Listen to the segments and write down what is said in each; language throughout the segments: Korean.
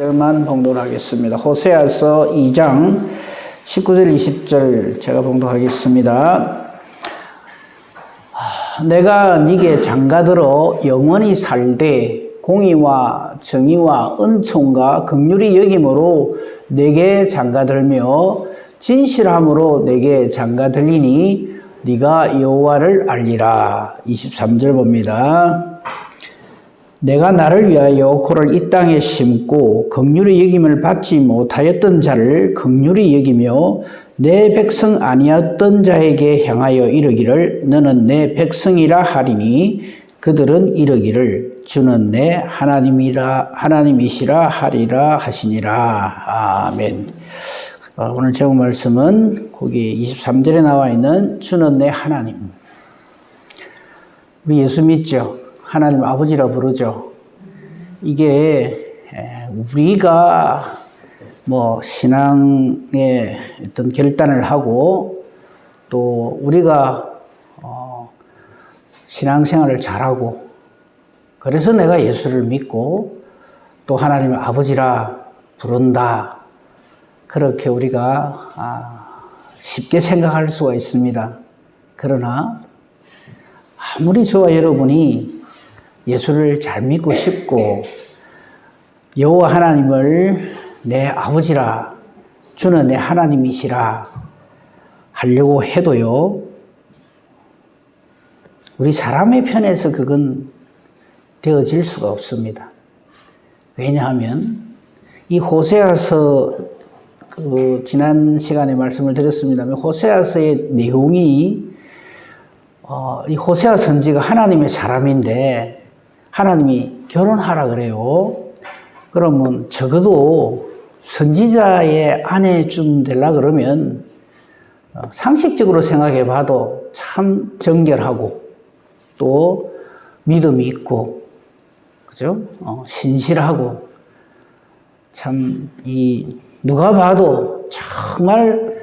절만 봉독하겠습니다. 호세아서 2장 19절 20절 제가 봉독하겠습니다. 내가 네게 장가들어 영원히 살되 공의와 정의와 은총과 긍휼히 여김으로 네게 장가들며 진실함으로 네게 장가들리니 네가 여호와를 알리라. 23절 봅니다. 내가 나를 위하여 그를 이 땅에 심고 긍휼히 여김을 받지 못하였던 자를 긍휼히 여기며 내 백성 아니었던 자에게 향하여 이르기를 너는 내 백성이라 하리니 그들은 이르기를 주는 내 하나님이시라 하리라 하시니라. 아멘. 오늘 제목 말씀은 거기 23절에 나와 있는 주는 내 하나님. 우리 예수 믿죠? 하나님 아버지라 부르죠. 이게 우리가 신앙의 어떤 결단을 하고 또 우리가 신앙생활을 잘하고 그래서 내가 예수를 믿고 또 하나님을 아버지라 부른다. 그렇게 우리가 쉽게 생각할 수가 있습니다. 그러나 아무리 저와 여러분이 예수를 잘 믿고 싶고 여호와 하나님을 내 아버지라 주는 내 하나님이시라 하려고 해도요, 우리 사람의 편에서 그건 되어질 수가 없습니다. 왜냐하면 이 호세아서 지난 시간에 말씀을 드렸습니다만 호세아서의 내용이 이 호세아 선지가 하나님의 사람인데 하나님이 결혼하라 그래요. 그러면 적어도 선지자의 아내쯤 되려 그러면 상식적으로 생각해 봐도 참 정결하고 또 믿음이 있고 그죠? 신실하고 참 누가 봐도 정말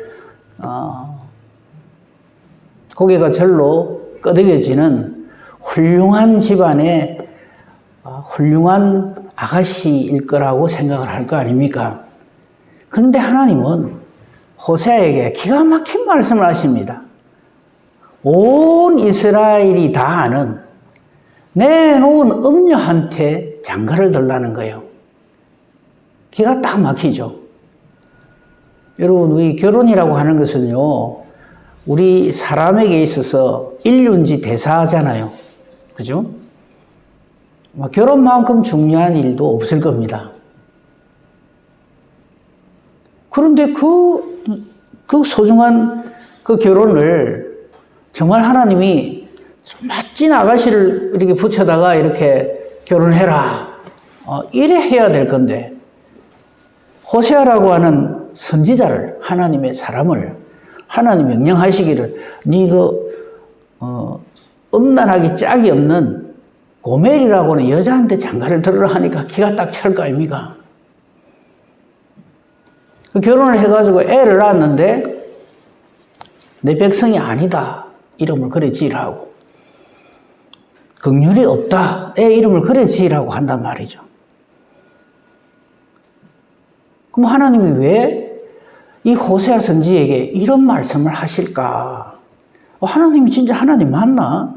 고개가 절로 끄덕여지는 훌륭한 집안의 훌륭한 아가씨일 거라고 생각을 할 거 아닙니까? 그런데 하나님은 호세아에게 기가 막힌 말씀을 하십니다. 온 이스라엘이 다 아는 내놓은 음녀한테 장가를 들라는 거예요. 기가 딱 막히죠. 여러분, 우리 결혼이라고 하는 것은요, 우리 사람에게 있어서 일륜지 대사잖아요. 그죠? 결혼만큼 중요한 일도 없을 겁니다. 그런데 그 소중한 그 결혼을 정말 하나님이 멋진 아가씨를 이렇게 붙여다가 이렇게 결혼해라. 이래 해야 될 건데, 호세아라고 하는 선지자를, 하나님의 사람을, 하나님 명령하시기를, 음란하기 짝이 없는 고멜이라고 하는 여자한테 장가를 들으라 하니까 기가 딱 찰 거 아닙니까? 결혼을 해가지고 애를 낳았는데 내 백성이 아니다. 이름을 그래 지으라고. 긍휼이 없다. 애 이름을 그래 지으라고 한단 말이죠. 그럼 하나님이 왜 이 호세아 선지에게 이런 말씀을 하실까? 하나님이 진짜 하나님 맞나?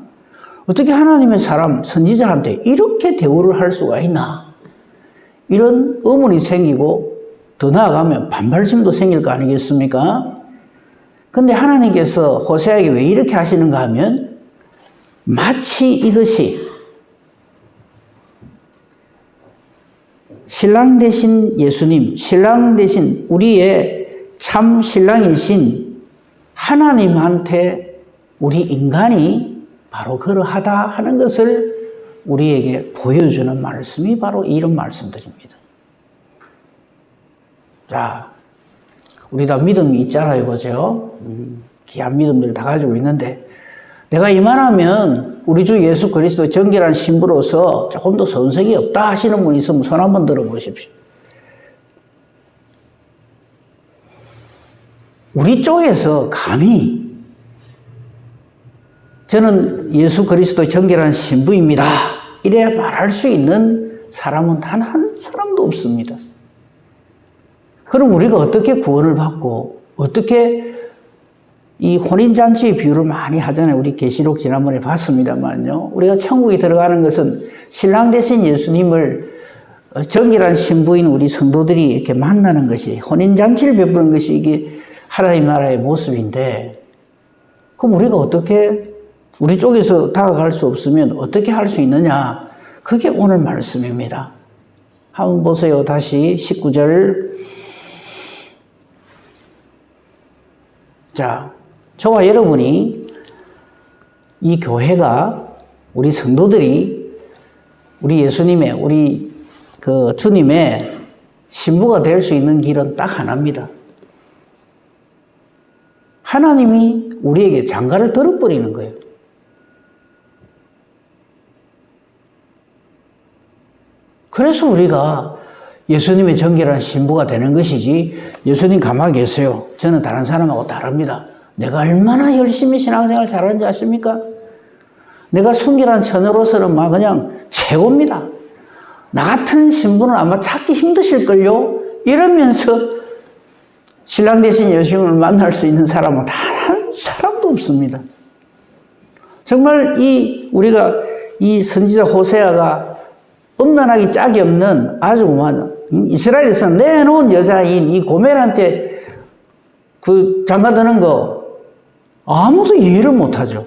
어떻게 하나님의 사람, 선지자한테 이렇게 대우를 할 수가 있나? 이런 의문이 생기고 더 나아가면 반발심도 생길 거 아니겠습니까? 근데 하나님께서 호세아에게 왜 이렇게 하시는가 하면 마치 이것이 신랑 되신 예수님, 신랑 되신 우리의 참 신랑이신 하나님한테 우리 인간이 바로 그러하다 하는 것을 우리에게 보여주는 말씀이 바로 이런 말씀들입니다. 자, 우리 다 믿음이 있잖아요, 그죠? 귀한 믿음들 다 가지고 있는데 내가 이만하면 우리 주 예수 그리스도 정결한 신부로서 조금 더 손색이 없다 하시는 분 있으면 손 한번 들어보십시오. 우리 쪽에서 감히 저는 예수 그리스도의 정결한 신부입니다. 이래 말할 수 있는 사람은 단 한 사람도 없습니다. 그럼 우리가 어떻게 구원을 받고 어떻게 이 혼인잔치의 비유를 많이 하잖아요. 우리 계시록 지난번에 봤습니다만요. 우리가 천국에 들어가는 것은 신랑 되신 예수님을 정결한 신부인 우리 성도들이 이렇게 만나는 것이, 혼인잔치를 베푸는 것이 이게 하나님 나라의 모습인데, 그럼 우리가 어떻게, 우리 쪽에서 다가갈 수 없으면 어떻게 할 수 있느냐? 그게 오늘 말씀입니다. 한번 보세요. 다시 19절. 자, 저와 여러분이 이 교회가, 우리 성도들이 우리 예수님의, 우리 그 주님의 신부가 될 수 있는 길은 딱 하나입니다. 하나님이 우리에게 장가를 들어버리는 거예요. 그래서 우리가 예수님의 정결한 신부가 되는 것이지, 예수님 가만히 계세요. 저는 다른 사람하고 다릅니다. 내가 얼마나 열심히 신앙생활 잘하는지 아십니까? 내가 순결한 처녀로서는 막 그냥 최고입니다. 나 같은 신부는 아마 찾기 힘드실걸요? 이러면서 신랑 되신 예수님을 만날 수 있는 사람은 단 한 사람도 없습니다. 정말 우리가 이 선지자 호세아가 음란하기 짝이 없는 아주 이스라엘에서 내놓은 여자인 이 고멜한테 그 장가드는 거 아무도 이해를 못하죠.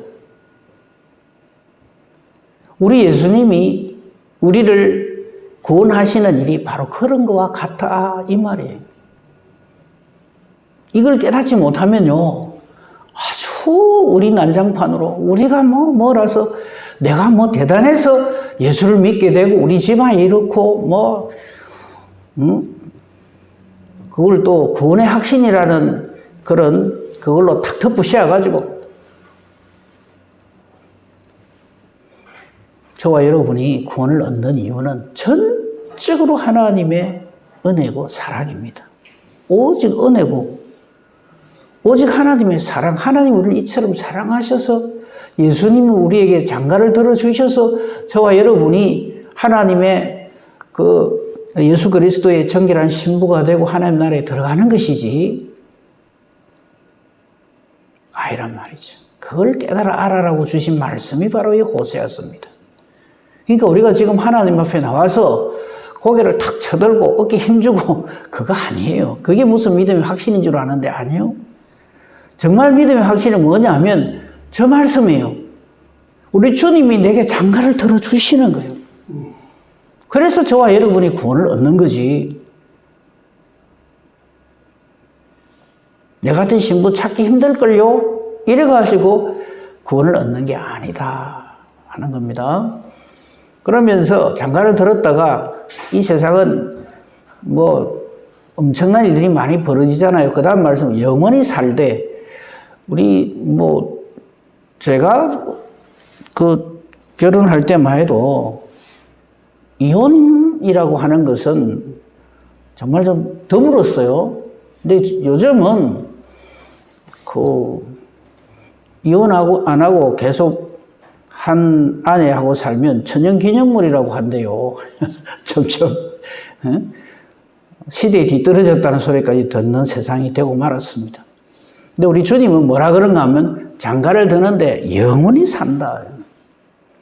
우리 예수님이 우리를 구원하시는 일이 바로 그런 거와 같다 이 말이에요. 이걸 깨닫지 못하면요, 아주 우리 난장판으로 우리가 뭐라서 내가 대단해서 예수를 믿게 되고 우리 집안이 이렇고 그걸 또 구원의 확신이라는 그걸로 탁 덮으셔가지고 저와 여러분이 구원을 얻는 이유는 전적으로 하나님의 은혜고 사랑입니다. 오직 은혜고 오직 하나님의 사랑, 하나님 우리를 이처럼 사랑하셔서 예수님이 우리에게 장가를 들어주셔서 저와 여러분이 하나님의 예수 그리스도의 정결한 신부가 되고 하나님 나라에 들어가는 것이지 아니란 말이죠. 그걸 깨달아 알아라고 주신 말씀이 바로 이 호세아서입니다. 그러니까 우리가 지금 하나님 앞에 나와서 고개를 탁 쳐들고 어깨 힘주고 그거 아니에요. 그게 무슨 믿음의 확신인 줄 아는데 아니에요. 정말 믿음의 확신은 뭐냐 하면 저 말씀이에요. 우리 주님이 내게 장가를 들어주시는 거예요. 그래서 저와 여러분이 구원을 얻는 거지. 내 같은 신부 찾기 힘들걸요? 이래가지고 구원을 얻는 게 아니다 하는 겁니다. 그러면서 장가를 들었다가 이 세상은 엄청난 일들이 많이 벌어지잖아요. 그 다음 말씀, 영원히 살되, 제가 결혼할 때만 해도 이혼이라고 하는 것은 정말 좀 드물었어요. 근데 요즘은 이혼하고 안 하고 계속 한 아내하고 살면 천연기념물이라고 한대요. 점점 시대에 뒤떨어졌다는 소리까지 듣는 세상이 되고 말았습니다. 근데 우리 주님은 뭐라 그런가 하면 장가를 드는데 영원히 산다.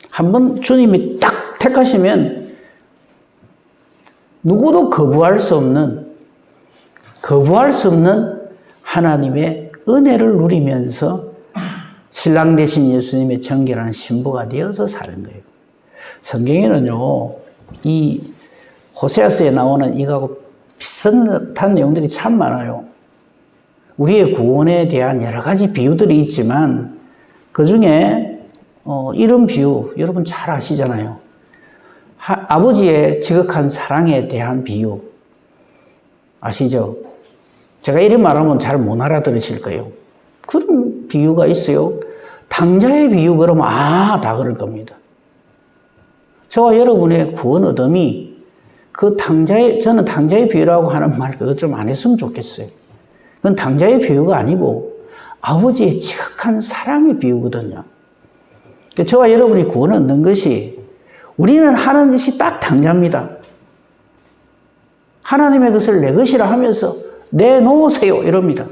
한번 주님이 딱 택하시면 누구도 거부할 수 없는 하나님의 은혜를 누리면서 신랑 되신 예수님의 정결한 신부가 되어서 사는 거예요. 성경에는요, 이 호세아서에 나오는 이거하고 비슷한 내용들이 참 많아요. 우리의 구원에 대한 여러 가지 비유들이 있지만 그 중에 이런 비유 여러분 잘 아시잖아요. 아버지의 지극한 사랑에 대한 비유 아시죠? 제가 이런 말하면 잘 못 알아들으실 거예요. 그런 비유가 있어요. 탕자의 비유 그러면 다 그럴 겁니다. 저와 여러분의 구원 얻음이 저는 탕자의 비유라고 하는 말 그거 좀 안 했으면 좋겠어요. 그건 탕자의 비유가 아니고 아버지의 지극한 사랑의 비유거든요. 그러니까 저와 여러분이 구원 얻는 것이 우리는 하는 것이 딱 탕자입니다. 하나님의 것을 내 것이라 하면서 내놓으세요. 이럽니다.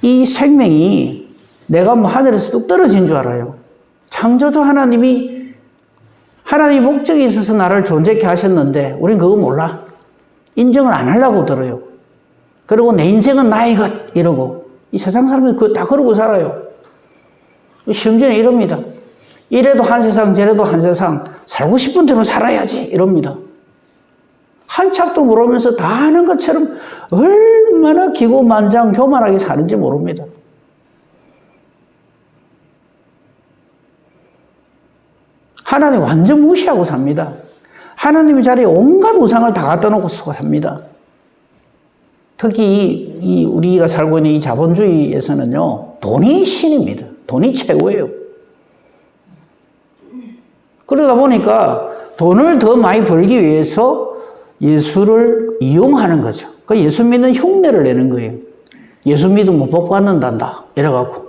이 생명이 내가 뭐 하늘에서 뚝 떨어진 줄 알아요. 창조주 하나님이 하나님 목적이 있어서 나를 존재케 하셨는데 우린 그거 몰라. 인정을 안 하려고 들어요. 그리고 내 인생은 나의 것 이러고 이 세상 사람들이 그거 다 그러고 살아요. 심지어는 이럽니다. 이래도 한 세상 저래도 한 세상 살고 싶은 대로 살아야지 이럽니다. 한 짝도 모르면서 다 아는 것처럼 얼마나 기고만장 교만하게 사는지 모릅니다. 하나님 완전 무시하고 삽니다. 하나님의 자리에 온갖 우상을 다 갖다 놓고 삽니다. 특히 우리가 살고 있는 이 자본주의에서는요, 돈이 신입니다. 돈이 최고예요. 그러다 보니까 돈을 더 많이 벌기 위해서 예수를 이용하는 거죠. 그 예수 믿는 흉내를 내는 거예요. 예수 믿으면 복 받는단다. 이래갖고.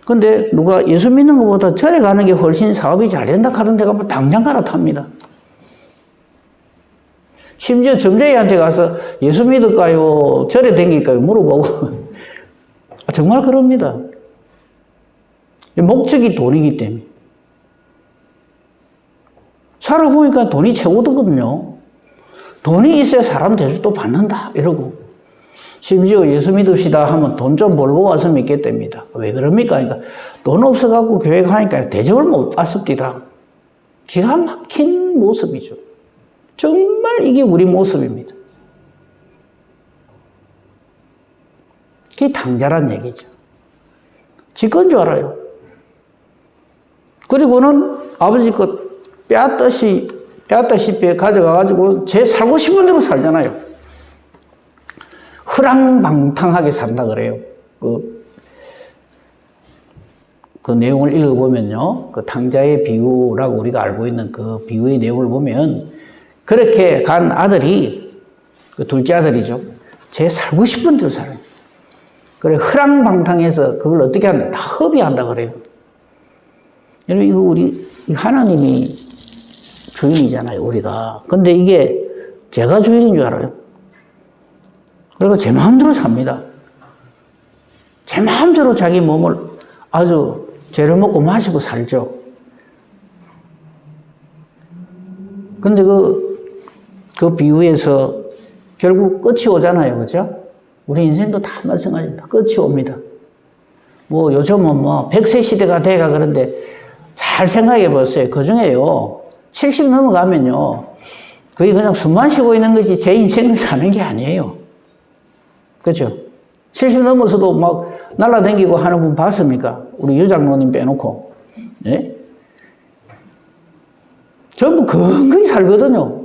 근데 누가 예수 믿는 것보다 절에 가는 게 훨씬 사업이 잘 된다 하던 데가 뭐 당장 갈아탑니다. 심지어 점쟁이한테 가서 예수 믿을까요? 절에 댕길까요? 물어보고. 정말 그럽니다. 목적이 돈이기 때문에. 살아보니까 돈이 최고거든요. 돈이 있어야 사람 대접도 받는다. 이러고. 심지어 예수 믿읍시다 하면 돈 좀 벌고 와서 믿겠답니다. 왜 그럽니까? 그러니까 돈 없어갖고 교회 가니까 대접을 못 받습니다. 기가 막힌 모습이죠. 정말 이게 우리 모습입니다. 그게 당자란 얘기죠. 지건 줄 알아요. 그리고는 아버지 것 빼앗다시피 가져가가지고 제 살고 싶은 대로 살잖아요. 허랑방탕하게 산다 그래요. 그 내용을 읽어보면요. 그 탕자의 비유라고 우리가 알고 있는 그 비유의 내용을 보면 그렇게 간 아들이, 그 둘째 아들이죠. 제 살고 싶은 대로 살아요. 그래, 허랑방탕해서 그걸 어떻게 한다? 다 허비한다 그래요. 여러분, 이거 우리 하나님이 주인이잖아요, 우리가. 근데 이게 제가 주인인 줄 알아요. 그리고 제 마음대로 삽니다. 제 마음대로 자기 몸을 아주 죄를 먹고 마시고 살죠. 근데 그 비유에서 결국 끝이 오잖아요. 그죠? 우리 인생도 다 마찬가지입니다. 끝이 옵니다. 뭐 요즘은 뭐 100세 시대가 돼가 그런데 잘 생각해 보세요. 그 중에요. 70 넘어가면요. 거의 그냥 숨만 쉬고 있는 거지 제 인생을 사는 게 아니에요. 그렇죠? 70 넘어서도 막 날아다니고 하는 분 봤습니까? 우리 유장로님 빼놓고. 네? 전부 건강히 살거든요.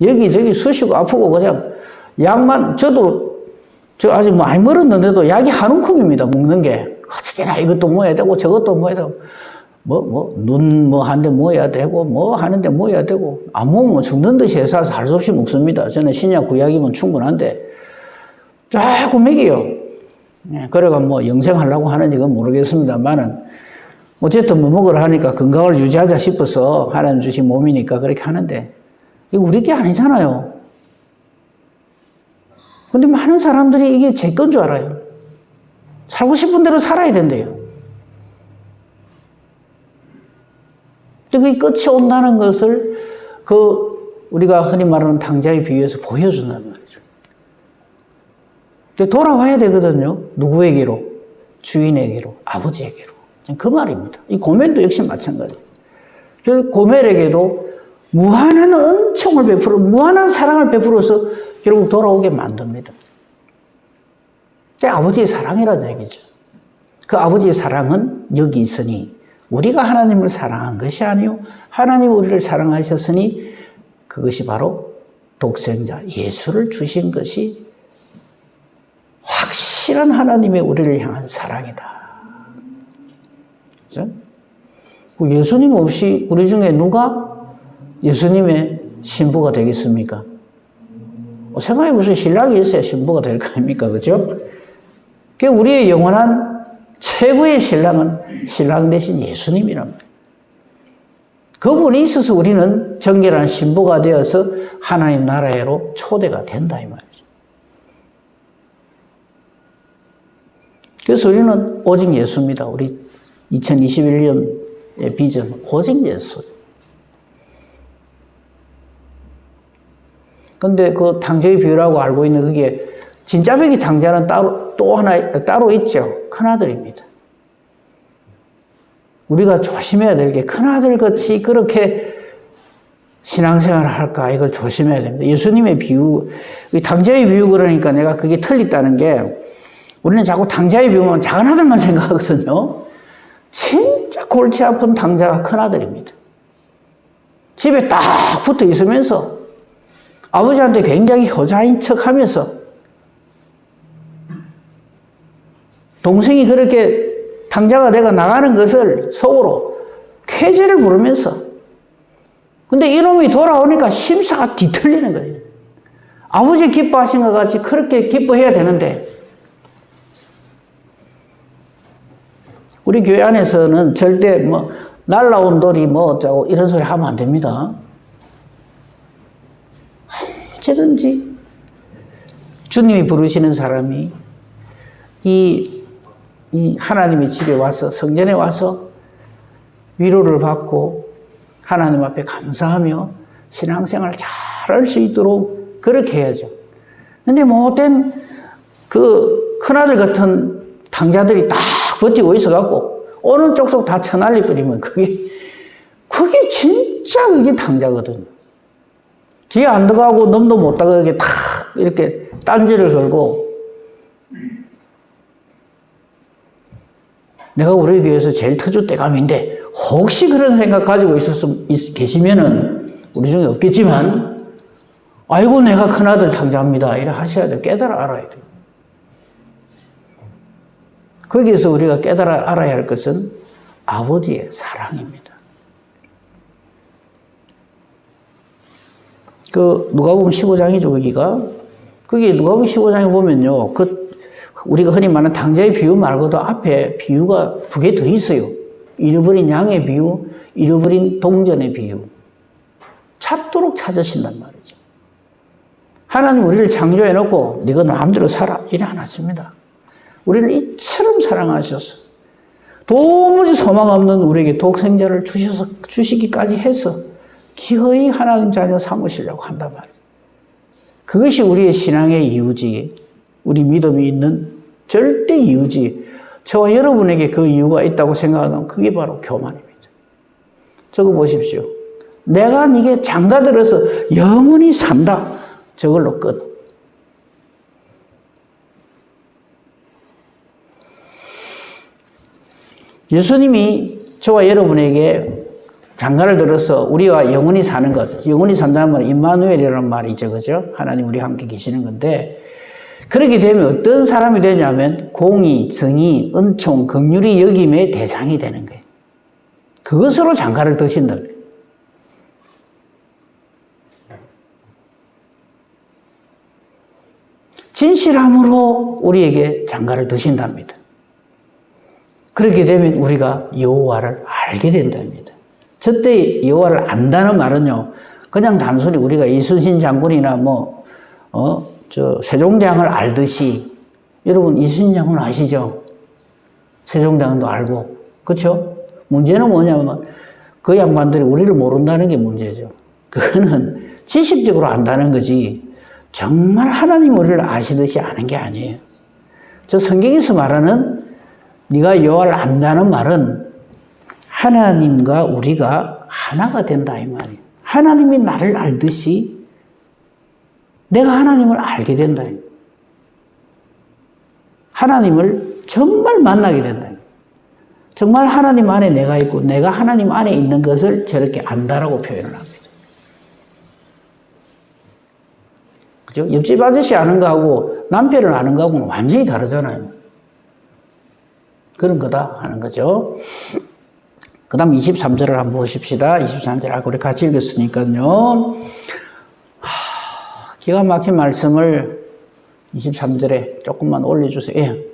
여기저기 쑤시고 아프고 그냥 약만, 저 아직 많이 멀었는데도 약이 한 움큼입니다. 먹는 게. 어떻게나 이것도 먹어야 되고 저것도 먹어야 되고 눈 한 대 먹어야 되고 뭐 하는데 먹어야 되고 안 먹으면 죽는 듯이 해서 할 수 없이 먹습니다. 저는 신약 구약이면 충분한데 자꾸 먹여요. 그래가 뭐 영생하려고 하는지 그건 모르겠습니다만은 어쨌든 뭐 먹으라 하니까 건강을 유지하자 싶어서 하나님 주신 몸이니까 그렇게 하는데 이거 우리 게 아니잖아요. 근데 많은 사람들이 이게 제 건 줄 알아요. 살고 싶은 대로 살아야 된대요. 근데 그게 끝이 온다는 것을 우리가 흔히 말하는 탕자의 비유에서 보여준단 말이죠. 근데 돌아와야 되거든요. 누구에게로? 주인에게로, 아버지에게로. 그 말입니다. 이 고멜도 역시 마찬가지예요. 결국 고멜에게도 무한한 은총을 무한한 사랑을 베풀어서 결국 돌아오게 만듭니다. 아버지의 사랑이라는 얘기죠. 그 아버지의 사랑은 여기 있으니 우리가 하나님을 사랑한 것이 아니요 하나님이 우리를 사랑하셨으니 그것이 바로 독생자 예수를 주신 것이 확실한 하나님의 우리를 향한 사랑이다. 그렇죠? 예수님 없이 우리 중에 누가 예수님의 신부가 되겠습니까? 생각해보세요. 신랑이 있어야 신부가 될 거 아닙니까? 그죠? 우리의 영원한 최고의 신랑은 신랑 대신 예수님이란 말이에요. 그분이 있어서 우리는 정결한 신부가 되어서 하나님 나라로 초대가 된다 이 말이죠. 그래서 우리는 오직 예수입니다. 우리 2021년의 비전, 오직 예수. 근데 그 당자의 비유라고 알고 있는 그게 진짜배기 당자는 따로 있죠. 큰아들입니다. 우리가 조심해야 될 게 큰아들 같이 그렇게 신앙생활을 할까 이걸 조심해야 됩니다. 예수님의 비유, 당자의 비유 그러니까 내가 그게 틀렸다는 게 우리는 자꾸 당자의 비유면 작은 아들만 생각하거든요. 진짜 골치 아픈 당자가 큰아들입니다. 집에 딱 붙어 있으면서 아버지한테 굉장히 효자인 척 하면서 동생이 그렇게 당자가 내가 나가는 것을 속으로 쾌재를 부르면서 근데 이놈이 돌아오니까 심사가 뒤틀리는 거예요. 아버지 기뻐하신 것 같이 그렇게 기뻐해야 되는데 우리 교회 안에서는 절대 날라온 돌이 어쩌고 이런 소리 하면 안 됩니다. 언제든지 주님이 부르시는 사람이 이 하나님의 집에 와서 성전에 와서 위로를 받고 하나님 앞에 감사하며 신앙생활을 잘할 수 있도록 그렇게 해야죠. 근데 못된 그 큰아들 같은 당자들이 딱 버티고 있어갖고 오는 쪽속 다 쳐날리 버리면 그게 진짜 그게 당자거든요. 뒤에 안 들어가고 넘도 못 들어가게 탁 이렇게 딴지를 걸고 내가 우리 교회에서 제일 터줏대감인데 혹시 그런 생각 가지고 계시면은 우리 중에 없겠지만 아이고 내가 큰아들 당자입니다. 이래 하셔야 돼요. 깨달아 알아야 돼요. 거기에서 우리가 깨달아 알아야 할 것은 아버지의 사랑입니다. 그 누가복음 15장이죠, 거기가. 거기 누가복음 15장에 보면요. 우리가 흔히 말하는 당자의 비유 말고도 앞에 비유가 2개 더 있어요. 잃어버린 양의 비유, 잃어버린 동전의 비유. 찾도록 찾으신단 말이죠. 하나님 우리를 창조해놓고 네가 마음대로 살아 이래 안 하십니다. 우리를 이처럼 사랑하셔서 도무지 소망 없는 우리에게 독생자를 주시기까지 해서 기어이 하나님 자녀 삼으시려고 한단 말이에요. 그것이 우리의 신앙의 이유지, 우리 믿음이 있는 절대 이유지. 저와 여러분에게 그 이유가 있다고 생각하면 그게 바로 교만입니다. 저거 보십시오. 내가 네게 장가들어서 영원히 산다. 저걸로 끝. 예수님이 저와 여러분에게 장가를 들어서 우리와 영원히 사는 것. 영원히 산다는 말은 임마누엘이라는 말이죠. 그죠? 하나님 우리 함께 계시는 건데 그렇게 되면 어떤 사람이 되냐면 공의, 정의, 은총, 긍휼이 여김의 대상이 되는 거예요. 그것으로 장가를 드신다. 진실함으로 우리에게 장가를 드신답니다. 그렇게 되면 우리가 여호와를 알게 된답니다. 저때 여호와를 안다는 말은요, 그냥 단순히 우리가 이순신 장군이나 세종대왕을 알듯이, 여러분 이순신 장군 아시죠? 세종대왕도 알고, 그렇죠? 문제는 뭐냐면 그 양반들이 우리를 모른다는 게 문제죠. 그거는 지식적으로 안다는 거지 정말 하나님 우리를 아시듯이 아는 게 아니에요. 저 성경에서 말하는 네가 여호와를 안다는 말은 하나님과 우리가 하나가 된다 이 말이에요. 하나님이 나를 알듯이 내가 하나님을 알게 된다. 하나님을 정말 만나게 된다. 정말 하나님 안에 내가 있고 내가 하나님 안에 있는 것을 저렇게 안다라고 표현을 합니다. 그죠? 옆집 아저씨 아는 거하고 남편을 아는 거하고는 완전히 다르잖아요. 그런 거다 하는 거죠. 그 다음 23절을 한번 보십시다. 23절 우리 같이 읽었으니까요. 기가 막힌 말씀을 23절에 조금만 올려주세요. 예.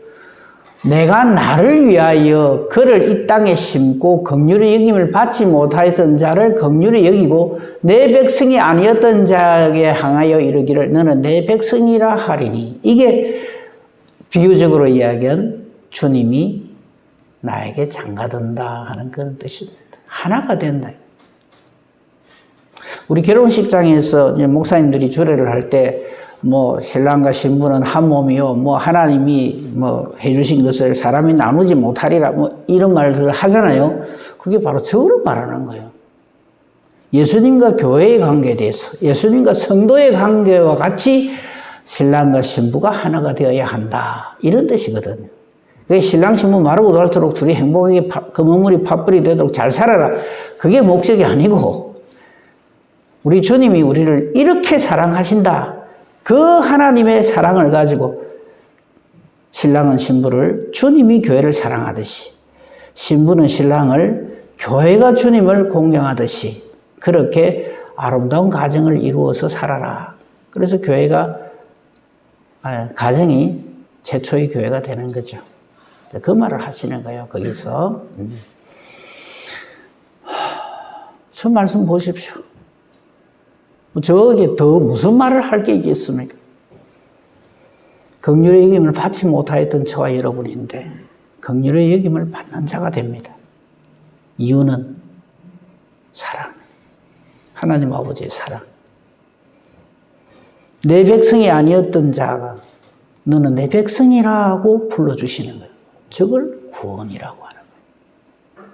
내가 나를 위하여 그를 이 땅에 심고 긍휼의 여김을 받지 못하였던 자를 긍휼히 여기고 내 백성이 아니었던 자에게 향하여 이르기를 너는 내 백성이라 하리니. 이게 비유적으로 이야기한 주님이 나에게 장가든다 하는 그런 뜻입니다. 하나가 된다. 우리 결혼식장에서 목사님들이 주례를 할 때 뭐 신랑과 신부는 한 몸이요, 뭐 하나님이 뭐 해주신 것을 사람이 나누지 못하리라, 뭐 이런 말들을 하잖아요. 그게 바로 저를 말하는 거예요. 예수님과 교회의 관계에 대해서, 예수님과 성도의 관계와 같이 신랑과 신부가 하나가 되어야 한다, 이런 뜻이거든요. 그게 신랑 신부 마르고 닳도록 둘이 행복하게 금어물이 팥불이 되도록 잘 살아라, 그게 목적이 아니고, 우리 주님이 우리를 이렇게 사랑하신다, 그 하나님의 사랑을 가지고 신랑은 신부를 주님이 교회를 사랑하듯이, 신부는 신랑을 교회가 주님을 공경하듯이 그렇게 아름다운 가정을 이루어서 살아라. 그래서 교회가, 가정이 최초의 교회가 되는 거죠. 그 말을 하시는 거예요, 거기서. 저 말씀 보십시오. 저게 더 무슨 말을 할 게 있겠습니까? 긍휼의 여김을 받지 못하였던 저와 여러분인데 긍휼의 여김을 받는 자가 됩니다. 이유는 사랑. 하나님 아버지의 사랑. 내 백성이 아니었던 자가 너는 내 백성이라고 불러주시는 거예요. 저걸 구원이라고 하는 거예요.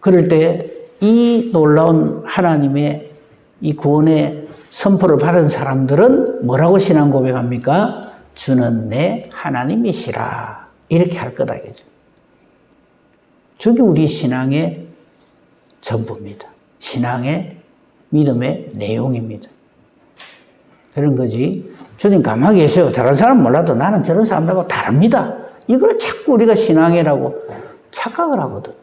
그럴 때 이 놀라운 하나님의 이 구원의 선포를 받은 사람들은 뭐라고 신앙 고백합니까? 주는 내 하나님이시라. 이렇게 할 거다, 이거죠. 저게 우리 신앙의 전부입니다. 신앙의 믿음의 내용입니다. 그런 거지. 주님 가만히 계세요. 다른 사람 몰라도 나는 저런 사람하고 다릅니다. 이걸 자꾸 우리가 신앙이라고 착각을 하거든.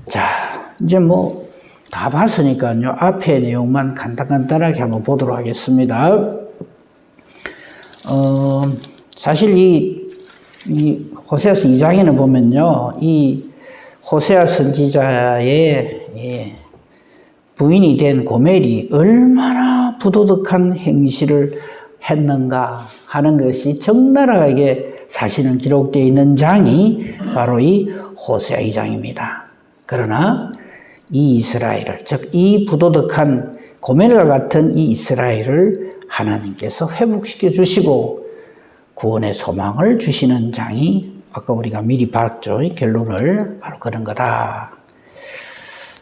자, 이제 뭐 다 봤으니까요. 앞의 내용만 간단하게 한번 보도록 하겠습니다. 사실 이 호세아서 2장에는 보면요. 이 호세아 선지자의 부인이 된 고멜이 얼마나 부도덕한 행실을 했는가 하는 것이 적나라하게 사실은 기록되어 있는 장이 바로 이 호세아 2장입니다. 그러나 이 이스라엘을, 즉 이 부도덕한 고멜과 같은 이 이스라엘을 하나님께서 회복시켜 주시고 구원의 소망을 주시는 장이 아까 우리가 미리 봤죠. 결론을 바로 그런 거다.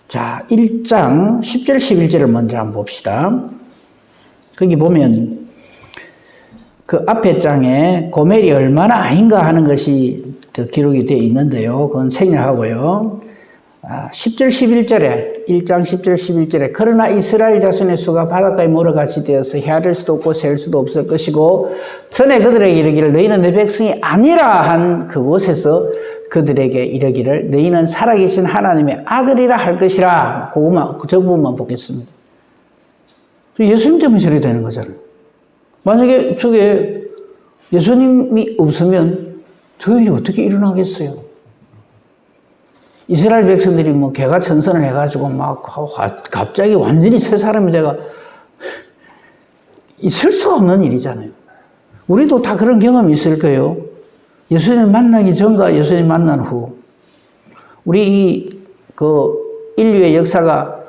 자, 1장 10절 11절을 먼저 한번 봅시다. 거기 보면 그 앞에 장에 고멜이 얼마나 아닌가 하는 것이 기록이 되어 있는데요. 그건 생략하고요. 10절 11절에 1장 10절 11절에 그러나 이스라엘 자손의 수가 바닷가에 몰아같이 되어서 헤아릴 수도 없고 셀 수도 없을 것이고 전에 그들에게 이르기를 너희는 내 백성이 아니라 한 그곳에서 그들에게 이르기를 너희는 살아계신 하나님의 아들이라 할 것이라. 저 부분만 보겠습니다. 예수님 때문에 저렇게 되는 거잖아요. 만약에 저게 예수님이 없으면 저 일이 어떻게 일어나겠어요? 이스라엘 백성들이 뭐 개가천선을 해가지고 막 갑자기 완전히 새 사람이 돼가 있을 수 없는 일이잖아요. 우리도 다 그런 경험이 있을 거예요. 예수님 만나기 전과 예수님 만난 후. 우리 인류의 역사가,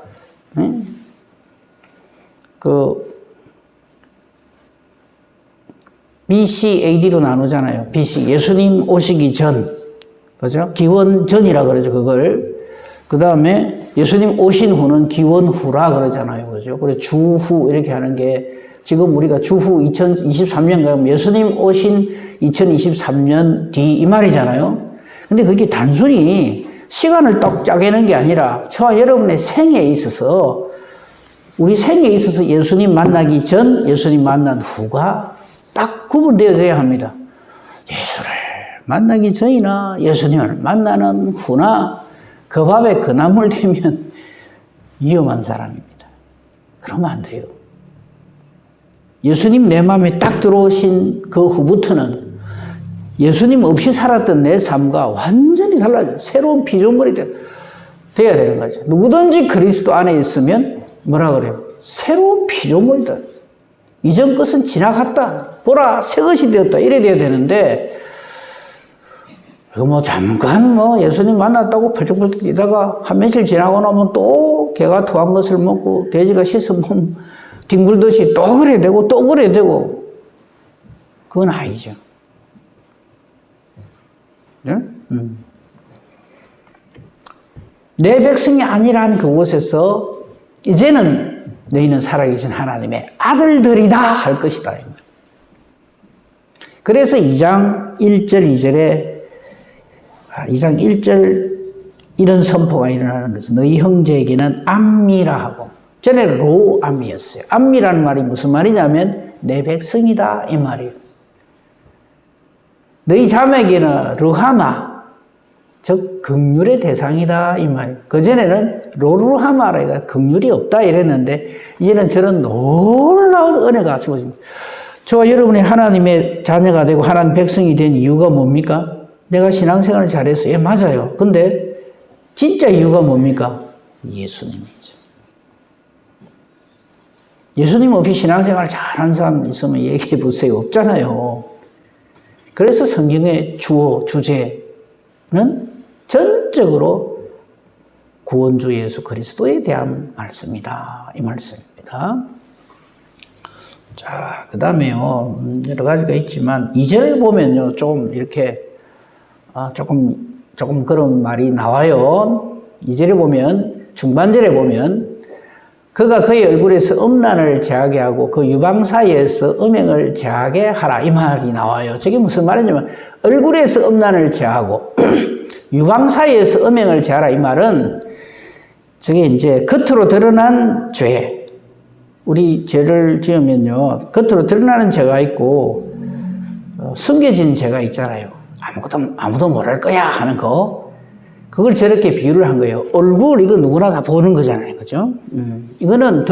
BC, AD로 나누잖아요. BC, 예수님 오시기 전. 그죠? 기원 전이라 그러죠, 그걸. 그 다음에 예수님 오신 후는 기원 후라 그러잖아요. 그죠? 그래서 주후 이렇게 하는 게 지금 우리가 주후 2023년 가면 예수님 오신 2023년 뒤 이 말이잖아요. 근데 그게 단순히 시간을 딱 짜게는 게 아니라 저와 여러분의 생애에 있어서 우리 생애에 있어서 예수님 만나기 전, 예수님 만난 후가 딱 구분되어져야 합니다. 예수를 만나기 전이나 예수님을 만나는 후나 그 밥에 그 나물 되면 위험한 사람입니다. 그러면 안 돼요. 예수님 내 마음에 딱 들어오신 그 후부터는 예수님 없이 살았던 내 삶과 완전히 달라져 새로운 피조물이 돼야 되는 거죠. 누구든지 그리스도 안에 있으면 뭐라 그래요? 새로운 피조물이다. 이전 것은 지나갔다. 보라, 새 것이 되었다. 이래 돼야 되는데, 이거 뭐 잠깐 뭐 예수님 만났다고 펄쩍펄쩍 뛰다가 한 며칠 지나고 나면 또 개가 토한 것을 먹고 돼지가 씻은 몸 뒹굴듯이 또 그래 되고 또 그래 되고, 그건 아니죠. 네? 내 백성이 아니란 그곳에서 이제는 너희는 살아계신 하나님의 아들들이다 할 것이다. 그래서 2장 1절 2절에 2장 1절 이런 선포가 일어나는 거죠. 너희 형제에게는 암미라 하고, 전에 로암미였어요. 암미라는 말이 무슨 말이냐면 내 백성이다 이 말이에요. 너희 자매에게는 르하마, 즉 긍휼의 대상이다 이 말이에요. 그전에는 로루하마라 긍휼이 없다 이랬는데 이제는 저런 놀라운 은혜가 주어집니다. 저와 여러분이 하나님의 자녀가 되고 하나님 백성이 된 이유가 뭡니까? 내가 신앙생활을 잘했어요. 예, 맞아요. 근데 진짜 이유가 뭡니까? 예수님이죠. 예수님 없이 신앙생활 잘하는 사람 있으면 얘기해 보세요. 없잖아요. 그래서 성경의 주어, 주제는 전적으로 구원주 예수 그리스도에 대한 말씀이다. 이 말씀입니다. 자, 그 다음에요. 여러 가지가 있지만, 2절 보면요. 좀 이렇게, 조금 그런 말이 나와요. 2절에 보면, 중반절에 보면, 그가 그의 얼굴에서 음란을 제하게 하고 그 유방 사이에서 음행을 제하게 하라. 이 말이 나와요. 저게 무슨 말이냐면, 얼굴에서 음란을 제하고, 유방 사이에서 음행을 제하라. 이 말은, 저게 이제 겉으로 드러난 죄. 우리 죄를 지으면요, 겉으로 드러나는 죄가 있고, 숨겨진 죄가 있잖아요. 아무도 모를 거야 하는 거. 그걸 저렇게 비유를 한 거예요. 얼굴, 이거 누구나 다 보는 거잖아요. 그죠? 이거는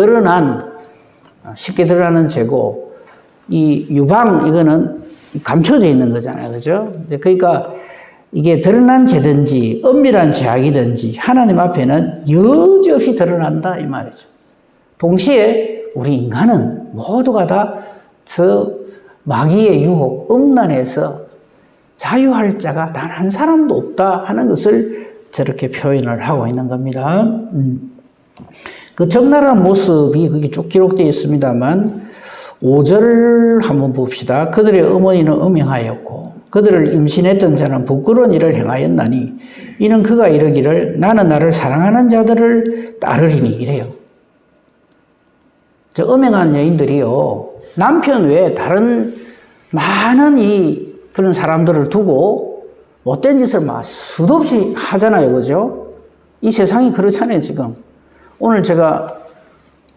쉽게 드러나는 죄고, 이 유방, 이거는 감춰져 있는 거잖아요. 그죠? 그러니까 이게 드러난 죄든지, 은밀한 죄악이든지, 하나님 앞에는 여지없이 드러난다. 이 말이죠. 동시에 우리 인간은 모두가 다 저 마귀의 유혹, 음란에서 자유할 자가 단 한 사람도 없다 하는 것을 저렇게 표현을 하고 있는 겁니다. 그 적나라한 모습이 거기 쭉 기록되어 있습니다만 5절 한번 봅시다. 그들의 어머니는 음행하였고 그들을 임신했던 자는 부끄러운 일을 행하였나니 이는 그가 이르기를 나는 나를 사랑하는 자들을 따르리니 이래요. 저 음행한 여인들이요, 남편 외에 다른 많은 그런 사람들을 두고 못된 짓을 막 수도 없이 하잖아요. 그죠? 이 세상이 그렇잖아요, 지금. 오늘 제가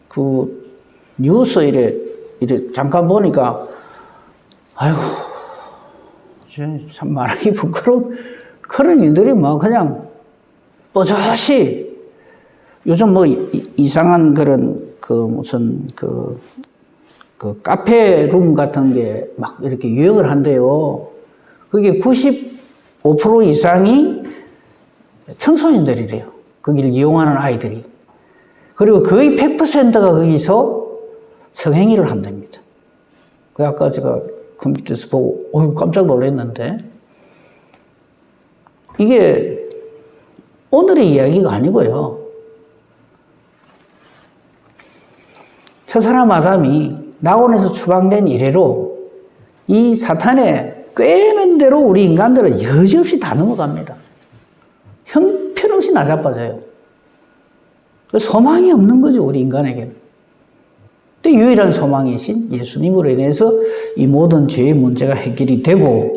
그 뉴스 이래 잠깐 보니까, 아이고, 참 말하기 부끄러운 그런 일들이 뭐 그냥 뻗어시 요즘 뭐 이상한 그런 무슨 카페룸 같은 게 막 이렇게 유행을 한대요. 그게 95% 이상이 청소년들이래요. 거기를 이용하는 아이들이. 그리고 거의 100%가 거기서 성행위를 한답니다. 그 아까 제가 컴퓨터에서 보고 깜짝 놀랐는데, 이게 오늘의 이야기가 아니고요. 첫사람 아담이 낙원에서 추방된 이래로 이 사탄의 꿰는 대로 우리 인간들은 여지없이 다 넘어갑니다. 형편없이 나자빠져요. 소망이 없는 거죠, 우리 인간에게는. 근데 유일한 소망이신 예수님으로 인해서 이 모든 죄의 문제가 해결이 되고,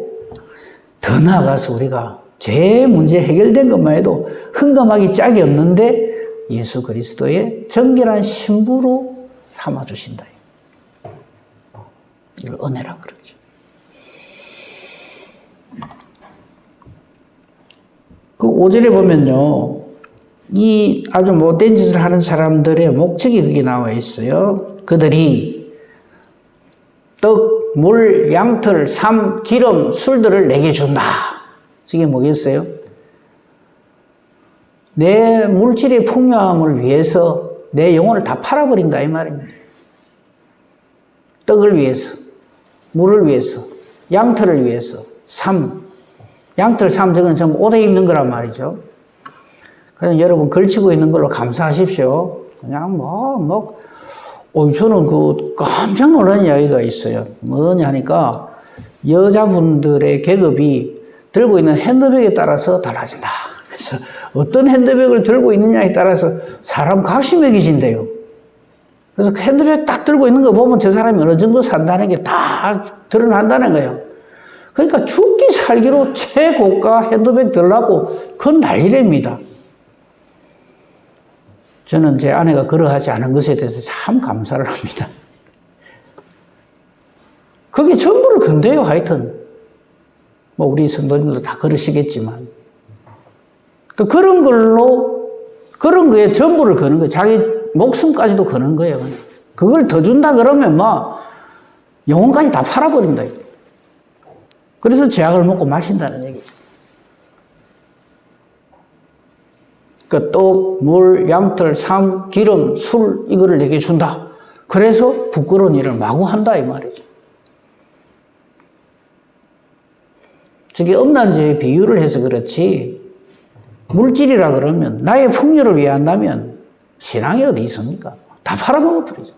더 나아가서 우리가 죄의 문제 해결된 것만 해도 흥감하기 짝이 없는데 예수 그리스도의 정결한 신부로 삼아주신다. 이걸 은혜라 그러죠. 그 5절에 보면요, 이 아주 못된 짓을 하는 사람들의 목적이 거기 나와 있어요. 그들이 떡, 물, 양털, 삶, 기름, 술들을 내게 준다. 이게 뭐겠어요? 내 물질의 풍요함을 위해서 내 영혼을 다 팔아버린다 이 말입니다. 떡을 위해서, 물을 위해서, 양털을 위해서, 양털 저거는 전부 옷에 입는 거란 말이죠. 그래서 여러분 걸치고 있는 걸로 감사하십시오. 그냥 저는 깜짝 놀란 이야기가 있어요. 뭐냐 하니까 여자분들의 계급이 들고 있는 핸드백에 따라서 달라진다. 그래서 어떤 핸드백을 들고 있느냐에 따라서 사람 값이 매겨진대요. 그래서 그 핸드백 딱 들고 있는 거 보면 저 사람이 어느 정도 산다는 게 다 드러난다는 거예요. 그러니까 죽기 살기로 최고가 핸드백 들라고 그건 난리랍니다. 저는 제 아내가 그러하지 않은 것에 대해서 참 감사를 합니다. 그게 전부를 건대요, 하여튼. 우리 성도님들도 다 그러시겠지만. 그런 거에 전부를 거는 거예요. 자기 목숨까지도 거는 거예요, 그냥. 그걸 더 준다 그러면 영혼까지 다 팔아버린다. 그래서 제약을 먹고 마신다는 얘기죠. 떡, 물, 양털, 삶, 기름, 술 이거를 내게 준다. 그래서 부끄러운 일을 마구 한다 이 말이죠. 저게 음란죄의 비유를 해서 그렇지 물질이라 그러면 나의 풍요를 위해 한다면 신앙이 어디 있습니까? 다 팔아먹어버리죠.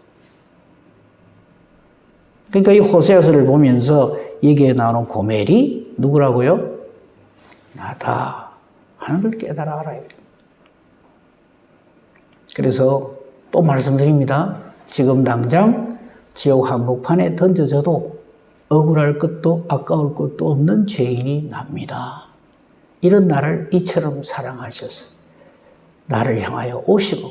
그러니까 이 호세아서를 보면서 여기에 나오는 고멜이 누구라고요? 나다 하는 걸 깨달아 알아야 돼요. 그래서 또 말씀드립니다. 지금 당장 지옥 한복판에 던져져도 억울할 것도 아까울 것도 없는 죄인이 납니다. 이런 나를 이처럼 사랑하셔서 나를 향하여 오시고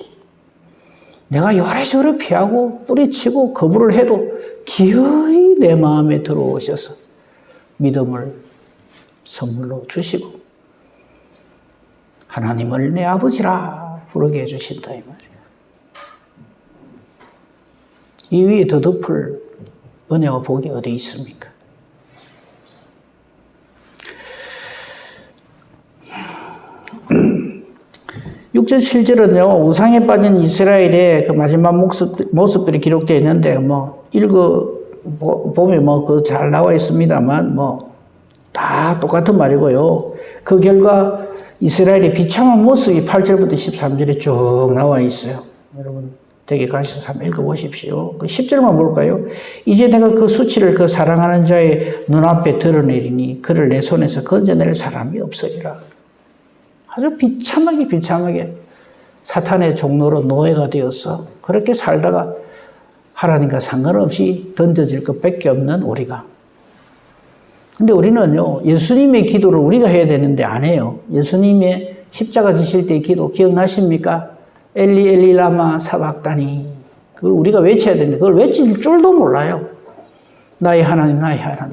내가 요래저래 피하고 뿌리치고 거부를 해도 기어이 내 마음에 들어오셔서 믿음을 선물로 주시고 하나님을 내 아버지라 부르게 해주신다 이 말이에요. 이 위에 더 덮을 은혜와 복이 어디 있습니까? (6절 7절은요) 우상에 빠진 이스라엘의 그 마지막 모습들이 기록되어 있는데 보면 그 잘 나와 있습니다만 다 똑같은 말이고요. 그 결과 이스라엘의 비참한 모습이 8절부터 13절에 쭉 나와 있어요. 여러분 댁에 가셔서 한번 읽어보십시오. 그 10절만 볼까요? 이제 내가 그 수치를 그 사랑하는 자의 눈앞에 드러내리니 그를 내 손에서 건져낼 사람이 없으리라. 아주 비참하게 사탄의 종로로 노예가 되어서 그렇게 살다가 하나님과 상관없이 던져질 것밖에 없는 우리가. 근데 우리는요, 예수님의 기도를 우리가 해야 되는데 안 해요. 예수님의 십자가 지실 때의 기도 기억나십니까? 엘리 엘리 라마 사박다니. 그걸 우리가 외쳐야 되는데 그걸 외칠 줄도 몰라요. 나의 하나님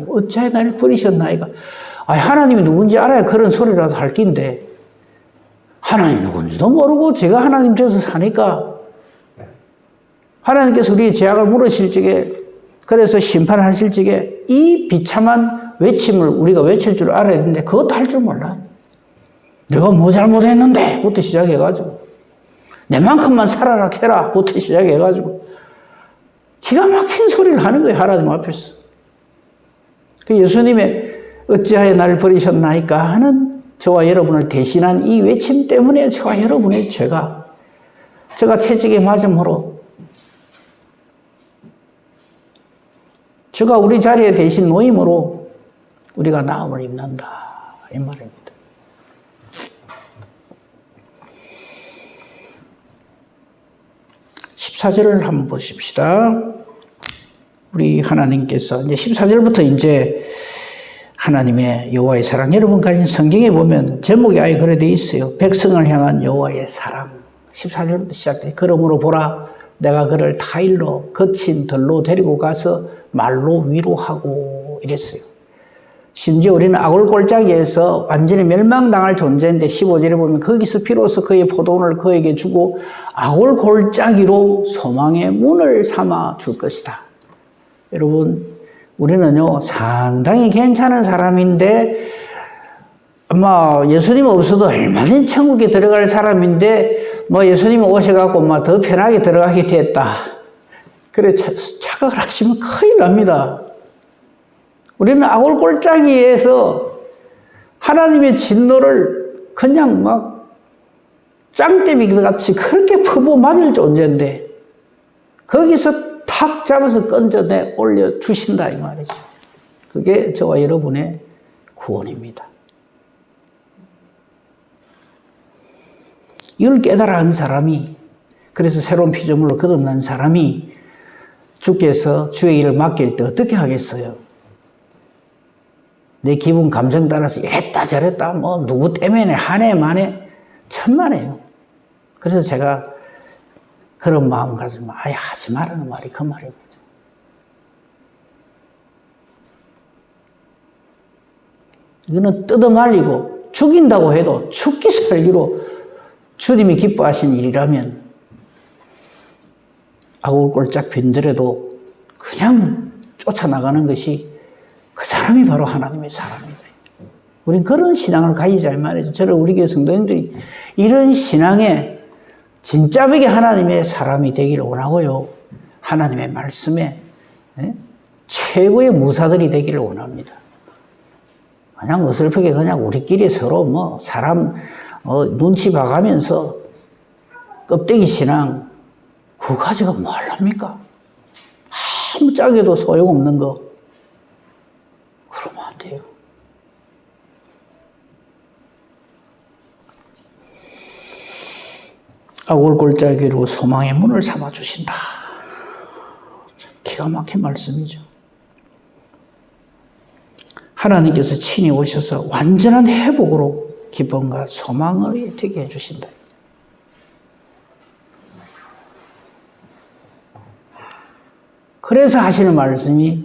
어찌하여 나를 버리셨나이까. 하나님이 누군지 알아야 그런 소리라도 할 낀데 하나님 누군지도 모르고 제가 하나님 되어서 사니까 하나님께서 우리의 죄악을 물으실 적에 그래서 심판하실 적에 이 비참한 외침을 우리가 외칠 줄 알아야 되는데 그것도 할 줄 몰라. 내가 뭐 잘못했는데 부터 시작해가지고 내만큼만 살아라 캐라 부터 시작해가지고 기가 막힌 소리를 하는 거예요. 하나님 앞에서. 그 예수님의 어찌하여 나를 버리셨나이까 하는 저와 여러분을 대신한 이 외침 때문에 저와 여러분의 제가 채찍에 맞음으로 주가 우리 자리에 대신 노임으로 우리가 나음을 입는다 이 말입니다. (14절을) 한번 보십시다. 우리 하나님께서 이제 14절부터 이제 하나님의 여호와의 사랑. 여러분 가진 성경에 보면 제목이 아예 그래 돼 있어요. 백성을 향한 여호와의 사랑. 14절부터 시작돼. 그러므로 보라 내가 그를 타일로 거친 들로 데리고 가서 말로 위로하고 이랬어요. 심지어 우리는 아골골짜기에서 완전히 멸망당할 존재인데 15절에 보면 거기서 비로소 그의 포도원을 그에게 주고 아골골짜기로 소망의 문을 삼아 줄 것이다. 여러분 우리는요 상당히 괜찮은 사람인데 아마 예수님 없어도 얼마든지 천국에 들어갈 사람인데 예수님 오셔갖고 더 편하게 들어가게 됐다. 그래, 착각을 하시면 큰일 납니다. 우리는 아골골짜기에서 하나님의 진노를 그냥 막 짱대비 같이 그렇게 퍼부어 맞을 존재인데 거기서 탁 잡아서 건져내 올려주신다 이 말이죠. 그게 저와 여러분의 구원입니다. 이걸 깨달아 한 사람이, 그래서 새로운 피조물로 거듭난 사람이 주께서 주의 일을 맡길 때 어떻게 하겠어요? 내 기분 감정 따라서 이랬다 저랬다 뭐 누구 때문에 한 해 만에 천만에요. 그래서 제가 그런 마음 가지면 아예 하지 말라는 말이 그 말입니다. 이거는 뜯어말리고 죽인다고 해도 죽기 살기로 주님이 기뻐하신 일이라면 아골골짝 빈들에도 그냥 쫓아나가는 것이 그 사람이 바로 하나님의 사람이다. 우린 그런 신앙을 가지자 이 말이죠. 저는 우리 교회 성도님들이 이런 신앙에 진짜벽에 하나님의 사람이 되기를 원하고요. 하나님의 말씀에 최고의 무사들이 되기를 원합니다. 그냥 어설프게 그냥 우리끼리 서로 뭐 사람 눈치 봐가면서 껍데기 신앙 그거 가지고 뭘 합니까? 아무 짝에도 소용없는 거. 그러면 안 돼요. 아골골짜기로 소망의 문을 삼아주신다. 기가 막힌 말씀이죠. 하나님께서 친히 오셔서 완전한 회복으로 기쁨과 소망을 되게 해주신다. 그래서 하시는 말씀이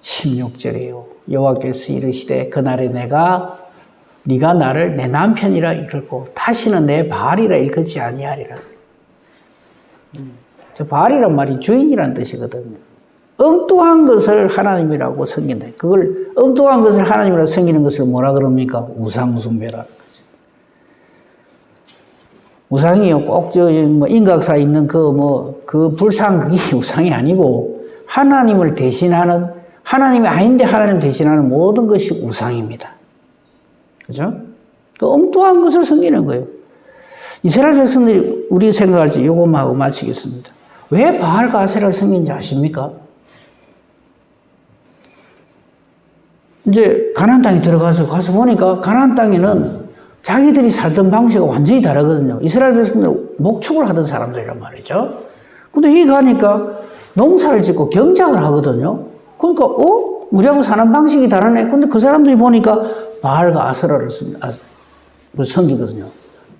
16절이에요. 여호와께서 이르시되 그날에 네가 나를 내 남편이라 이끌고 다시는 내 바알이라 일컫지 아니하리라. 저 바알이란 말이 주인이란 뜻이거든요. 엉뚱한 것을 하나님이라고 섬긴다. 그걸 엉뚱한 것을 하나님이라고 섬기는 것을 뭐라 그럽니까? 우상숭배라는 거죠. 우상이요, 꼭 인각사에 있는 그 불상 그게 우상이 아니고 하나님을 대신하는, 하나님이 아닌데 하나님을 대신하는 모든 것이 우상입니다. 그죠? 그 엉뚱한 것을 섬기는 거예요. 이스라엘 백성들이 우리 생각할 때 요것만 하고 마치겠습니다. 왜 바알과 아세라를 섬기는지 아십니까? 이제 가나안 땅에 가서 보니까 가나안 땅에는 자기들이 살던 방식이 완전히 다르거든요. 이스라엘 백성들은 목축을 하던 사람들이란 말이죠. 근데 여기 가니까 농사를 짓고 경작을 하거든요. 그러니까 우리하고 사는 방식이 다르네. 근데 그 사람들이 보니까 바알과 아세라를 섬기거든요.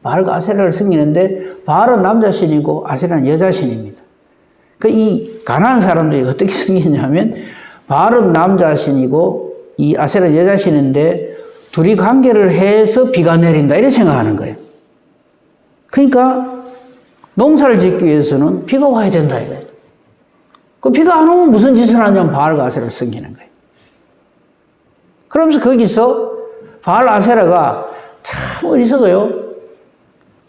바알과 아세라를 섬기는데 바알은 남자신이고 아세라는 여자신입니다. 이 가나안 사람들이 어떻게 섬기냐면 바알은 남자신이고 이 아세라는 여자신인데 둘이 관계를 해서 비가 내린다 이렇게 생각하는 거예요. 그러니까 농사를 짓기 위해서는 비가 와야 된다 이거예요. 그 비가 안 오면 무슨 짓을 하냐면 바알과 아세라를 섬기는 거예요. 그러면서 거기서 바알 아세라가 참 어리석어요.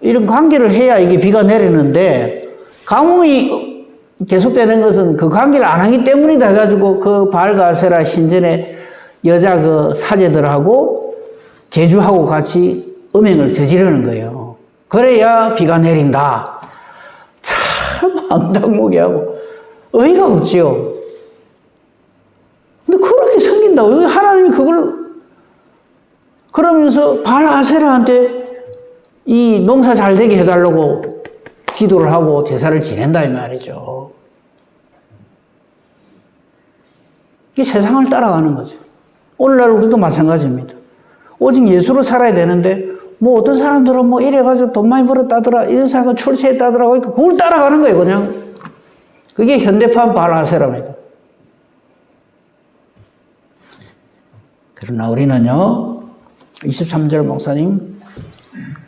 이런 관계를 해야 이게 비가 내리는데 가뭄이 계속되는 것은 그 관계를 안 하기 때문이다 해가지고 그 바알과 아세라 신전의 여자 그 사제들하고 제주하고 같이 음행을 저지르는 거예요. 그래야 비가 내린다. 참 황당무계하고 어이가 없지요. 근데 그렇게 섬긴다고. 하나님이 그걸 그러면서 바알 아세라한테 이 농사 잘 되게 해달라고 기도를 하고 제사를 지낸다 이 말이죠. 이게 세상을 따라가는 거죠. 오늘날 우리도 마찬가지입니다. 오직 예수로 살아야 되는데 뭐 어떤 사람들은 뭐 이래가지고 돈 많이 벌었다더라 이런 사람은 출세했다더라 그러니까 그걸 따라가는 거예요 그냥. 그게 현대판 바알 아세라입니다. 그러나 우리는요 23절 목사님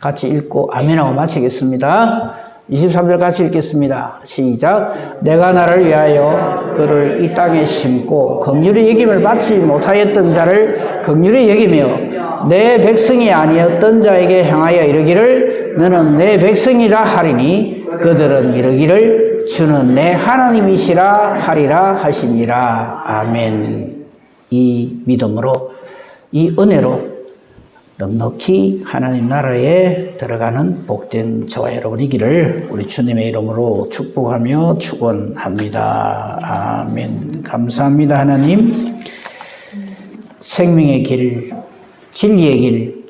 같이 읽고 아멘하고 마치겠습니다. 23절 같이 읽겠습니다. 시작. 내가 나를 위하여 그를 이 땅에 심고 긍휼히 여김을 받지 못하였던 자를 긍휼히 여기며 내 백성이 아니었던 자에게 향하여 이르기를 너는 내 백성이라 하리니 그들은 이르기를 주는 내 하나님이시라 하리라 하시니라. 아멘. 이 믿음으로 이 은혜로 넉넉히 하나님 나라에 들어가는 복된 저와 여러분이기를 우리 주님의 이름으로 축복하며 축원합니다. 아멘. 감사합니다. 하나님 생명의 길, 진리의 길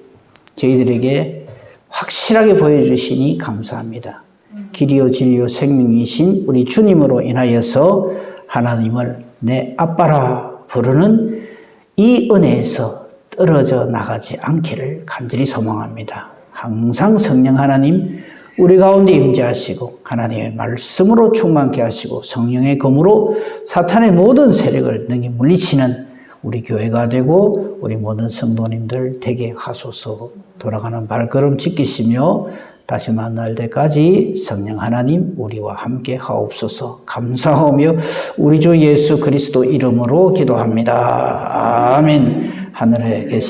저희들에게 확실하게 보여주시니 감사합니다. 길이요 진리요 생명이신 우리 주님으로 인하여서 하나님을 내 아빠라 부르는 이 은혜에서 떨어져 나가지 않기를 간절히 소망합니다. 항상 성령 하나님 우리 가운데 임재하시고 하나님의 말씀으로 충만케 하시고 성령의 검으로 사탄의 모든 세력을 능히 물리치는 우리 교회가 되고 우리 모든 성도님들 되게 하소서. 돌아가는 발걸음 지키시며 다시 만날 때까지 성령 하나님 우리와 함께 하옵소서. 감사하며 우리 주 예수 그리스도 이름으로 기도합니다. 아멘. 하늘에 계신